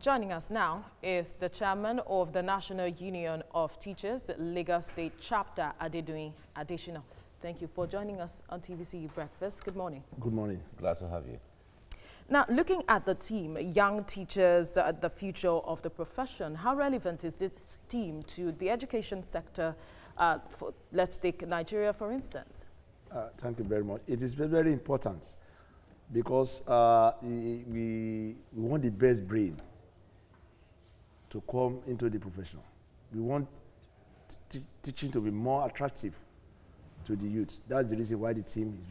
Joining us now is the chairman of the National Union of Teachers, Lagos State Chapter, Adedoyin Adesina. Thank you for joining us on TVC Breakfast. Good morning. Good morning. Glad to have you. Now, looking at the team, young teachers, the future of the profession, how relevant is this team to the education sector? Let's take Nigeria, for instance. Thank you very much. It is very, very important because we want the best brain to come into the profession. We want teaching to be more attractive to the youth. That's the reason why the team is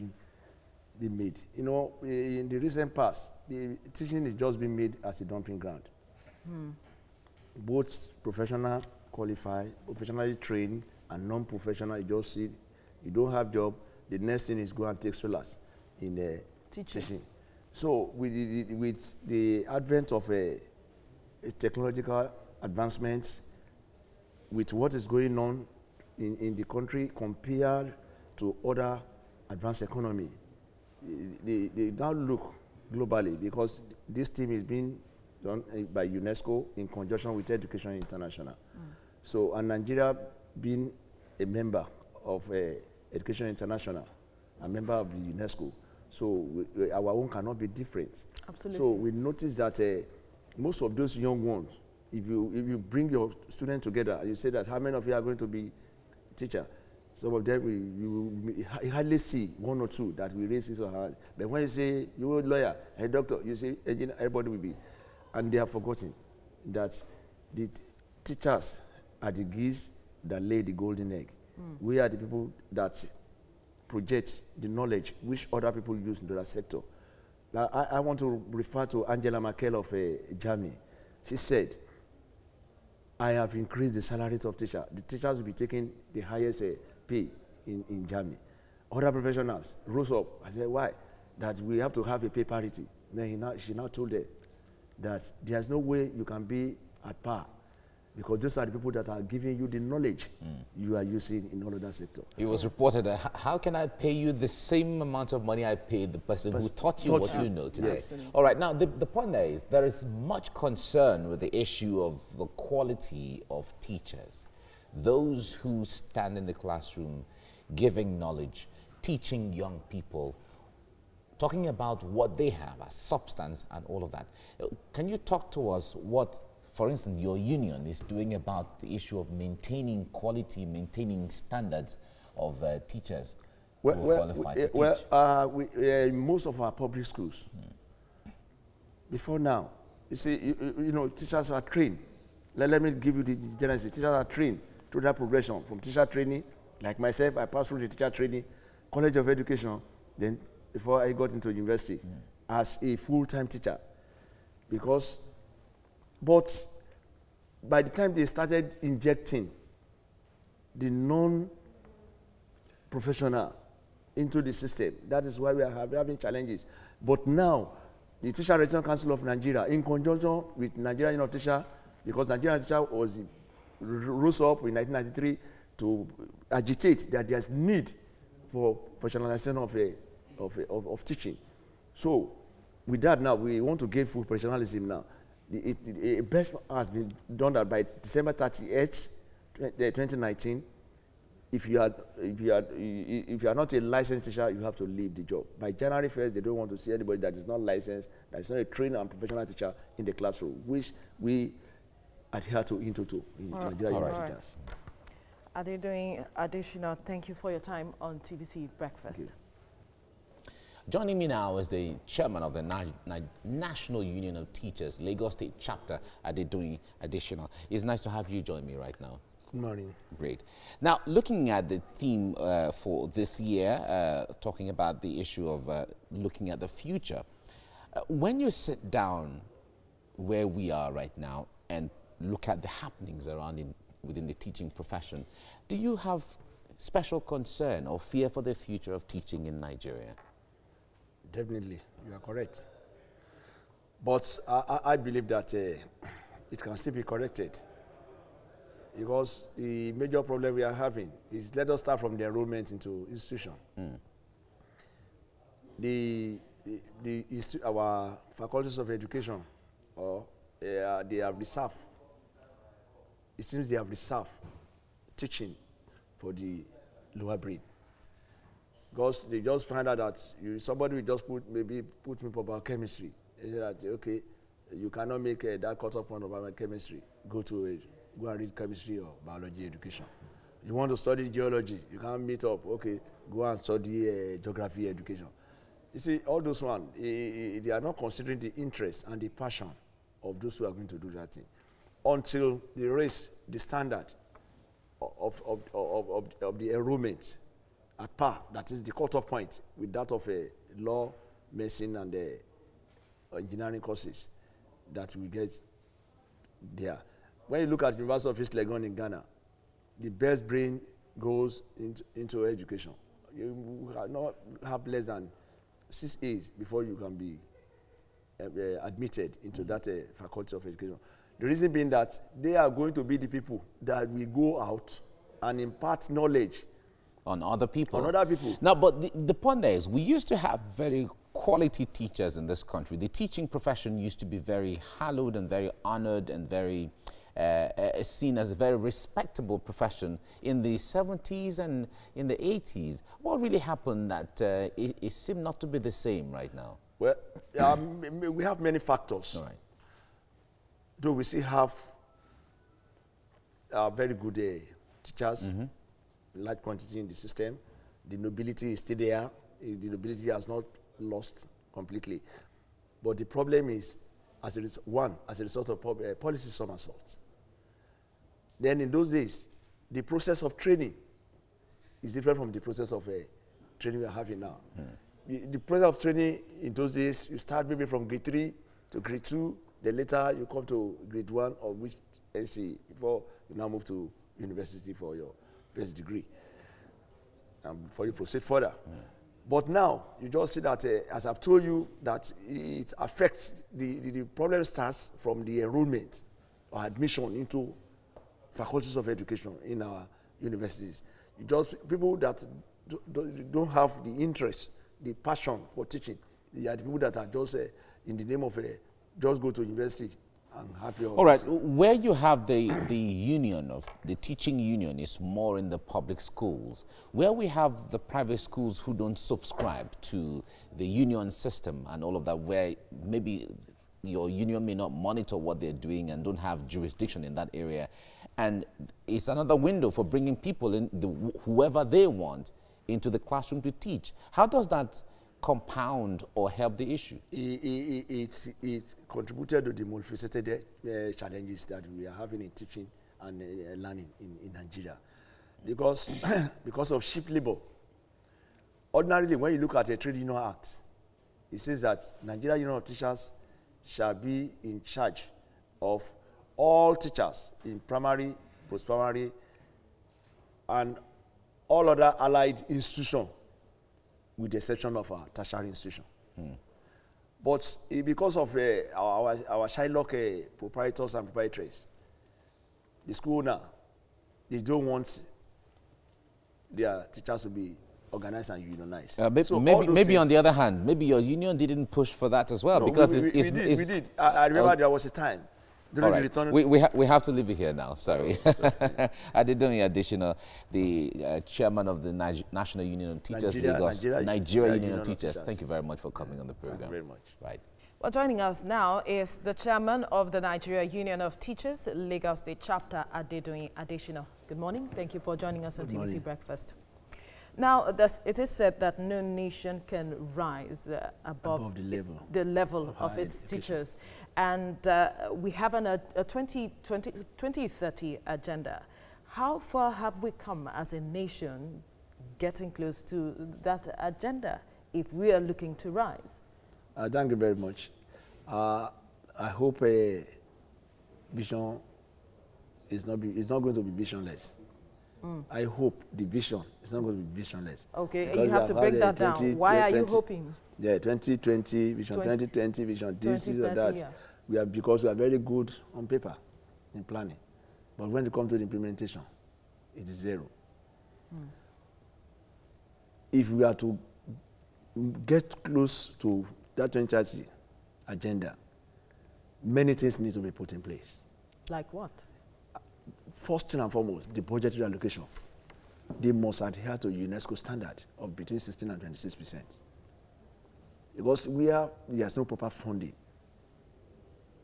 being made. You know, in the recent past, the teaching is just being made as a dumping ground. Both professional, qualified, professionally trained, and non-professional, you just see, you don't have job, the next thing is go and take scholars in the teaching. So with the advent of a technological advancements, with what is going on in the country compared to other advanced economy, they now look globally because this team is being done by UNESCO in conjunction with Education International. So, and Nigeria being a member of Education International, a member of the UNESCO, so our own cannot be different. Absolutely. So we notice that most of those young ones, if you bring your students together and you say that how many of you are going to be teacher, some of them you hardly see one or two that will raise his or her hand. But when you say you're a lawyer, a doctor, you say engineer, everybody will be. And they have forgotten that the teachers are the geese that lay the golden egg. We are the people that project the knowledge which other people use in the sector. Now, I want to refer to Angela Merkel of Germany. She said, I have increased the salaries of teachers. The teachers will be taking the highest pay in Germany. Other professionals rose up. I said, why? That we have to have a pay parity. Then she now told them that there's no way you can be at par because those are the people that are giving you the knowledge you are using in all of that sector. It was reported that how can I pay you the same amount of money I paid the person who taught you what you know today? Yes. All right, now the point there is much concern with the issue of the quality of teachers. Those who stand in the classroom giving knowledge, teaching young people, talking about what they have as substance and all of that. Can you talk to us what, for instance, your union is doing about the issue of maintaining quality, maintaining standards of teachers who are qualified to teach? Most of our public schools, before now, you see, you know, teachers are trained. Let me give you the general. Teachers are trained through that progression from teacher training. Like myself, I passed through the teacher training, College of Education, then before I got into university as a full-time teacher. But by the time they started injecting the non-professional into the system, that is why we are having challenges. But now, the Teacher Regional Council of Nigeria, in conjunction with Nigerian Union of Teachers, because Nigerian Teacher rose up in 1993 to agitate that there's need for professionalization of teaching. So with that now, we want to gain full professionalism now. The benchmark has been done that by December 38th, 2019, if you are not a licensed teacher, you have to leave the job. By January 1st, they don't want to see anybody that is not licensed, that is not a trained and professional teacher in the classroom, which we adhere to in Nigeria Union of Teachers. Adedoyin Adesina, thank you for your time on TVC Breakfast. Joining me now is the chairman of the National Union of Teachers, Lagos State Chapter, Adedoyin Adesina. It's nice to have you join me right now. Good morning. Great. Now, looking at the theme for this year, talking about the issue of looking at the future, when you sit down where we are right now and look at the happenings around within the teaching profession, do you have special concern or fear for the future of teaching in Nigeria? Definitely, you are correct. But I believe that it can still be corrected. Because the major problem we are having is, let us start from the enrollment into institution. Our faculties of education or they have reserved. It seems they have reserved teaching for the lower breed. Because they just find out that somebody will just put me for biochemistry. They say that, okay, you cannot make that cut-off point of biochemistry. Go and read chemistry or biology education. You want to study geology, you can't meet up. Okay, go and study geography education. You see, all those ones, they are not considering the interest and the passion of those who are going to do that thing until they raise the standard of the enrollment at par, that is the cut-off point with that of law, medicine, and engineering courses that we get there. When you look at University of East Legon in Ghana, the best brain goes into education. You cannot have less than 6 A's before you can be admitted into that faculty of education. The reason being that they are going to be the people that will go out and impart knowledge on other people. On other people. Now, but the point there is, we used to have very quality teachers in this country. The teaching profession used to be very hallowed and very honored and very seen as a very respectable profession in the 70s and in the 80s. What really happened that it seemed not to be the same right now? Well, we have many factors. All right. Though we still have very good teachers, large quantity in the system. The nobility is still there. The nobility has not lost completely. But the problem is, as a result of policy somersaults. Then in those days, the process of training is different from the process of training we are having now. The process of training in those days, you start maybe from grade 3 to grade 2, then later you come to grade 1 of which NC before you now move to university for your first degree, before you proceed further. But now, you just see that, as I've told you, that it affects, the problem starts from the enrollment or admission into faculties of education in our universities. People that don't have the interest, the passion for teaching, they are the people that are just in the name of just go to university and have your... All right, where you have the union of, the teaching union is more in the public schools. Where we have the private schools who don't subscribe to the union system and all of that, where maybe your union may not monitor what they're doing and don't have jurisdiction in that area. And it's another window for bringing people in, whoever they want, into the classroom to teach. How does that compound or help the issue? It contributed to the multifaceted challenges that we are having in teaching and learning in Nigeria. Because of cheap labor. Ordinarily, when you look at the Trade Union Act, it says that Nigeria Union of Teachers shall be in charge of all teachers in primary, post-primary, and all other allied institutions, with the exception of our tertiary institution. But because of our Shylock proprietors and proprietaries, the school now, they don't want their teachers to be organized and unionized. So maybe on the other hand, maybe your union didn't push for that as well. No, because we did. I remember there was a time. All right. We have to leave it here now. Sorry. Adedoyin Adesina, the chairman of the National Union of Teachers, Nigeria Union of Teachers. Thank you very much for coming on the program. Thank you very much. Right. Well, joining us now is the chairman of the Nigeria Union of Teachers, Lagos State Chapter, Adedoyin Adesina. Good morning. Thank you for joining us at TVC Breakfast. Now, it is said that no nation can rise above the level of its teachers. And we have a 2030 agenda. How far have we come as a nation getting close to that agenda if we are looking to rise? Thank you very much. I hope vision is not going to be visionless. I hope the vision is not going to be visionless. Okay, because you have to break that down. Why are you hoping? Yeah, 2020 vision, 2020 vision, this or that. Yeah. Because we are very good on paper in planning. But when it comes to the implementation, it is zero. If we are to get close to that 2030 agenda, Many things need to be put in place. Like what? First and foremost, the budgetary allocation. They must adhere to UNESCO standard of between 16 and 26%. Because there's no proper funding.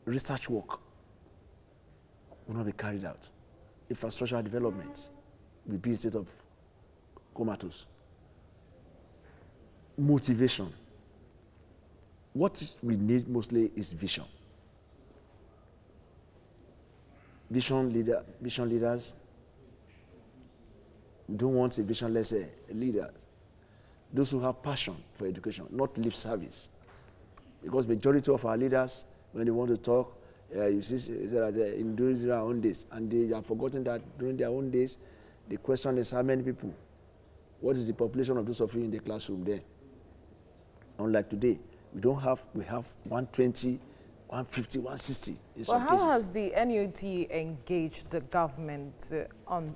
Research work will not be carried out. Infrastructural development will be in state of comatose. Motivation. What we need mostly is vision. Vision leaders. We don't want a visionless leader. Those who have passion for education, not lip service. Because majority of our leaders, when they want to talk, you see that in during their own days, and they have forgotten that during their own days, the question is how many people? What is the population of those of you in the classroom there? Unlike today, we have 120, 150, 160 in some cases. How has the NUT engaged the government on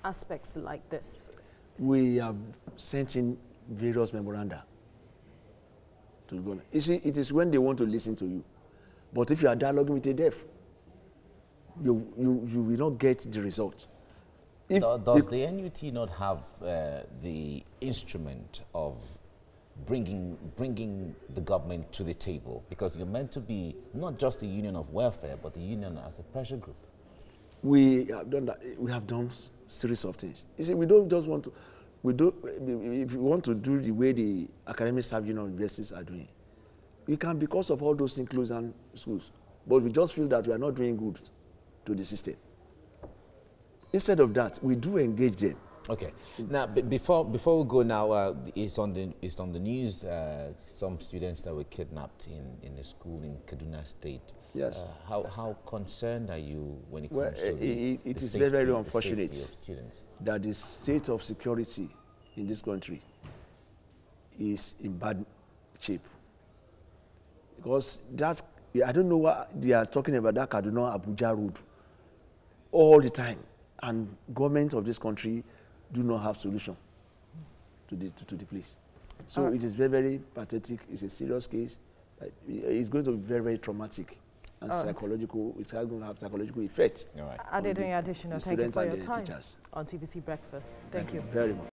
aspects like this? We have sent in various memoranda to the government. You see, it is when they want to listen to you. But if you are dialoguing with a deaf, you will not get the result. Does the NUT not have the instrument of bringing the government to the table? Because you're meant to be not just a union of welfare, but a union as a pressure group. We have done that. We have done series of things. You see, we don't just want to. If you want to do the way the academic staff union universities are doing, we can because of all those inclusion schools. But we just feel that we are not doing good to the system. Instead of that, we do engage them. Okay. Now, before we go now, it's on the news. Some students that were kidnapped in a school in Kaduna State. Yes. How concerned are you when it comes to it is very, very unfortunate that the state of security in this country is in bad shape. Because I don't know what they are talking about, that Kaduna-Abuja road all the time, and government of this country do not have solution to the place. So it is very, very pathetic. It's a serious case. It's going to be very, very traumatic and psychological. It's going to have psychological effect. All right. Adedoyin Adesina, thank you for your time on TVC Breakfast. Thank you very much.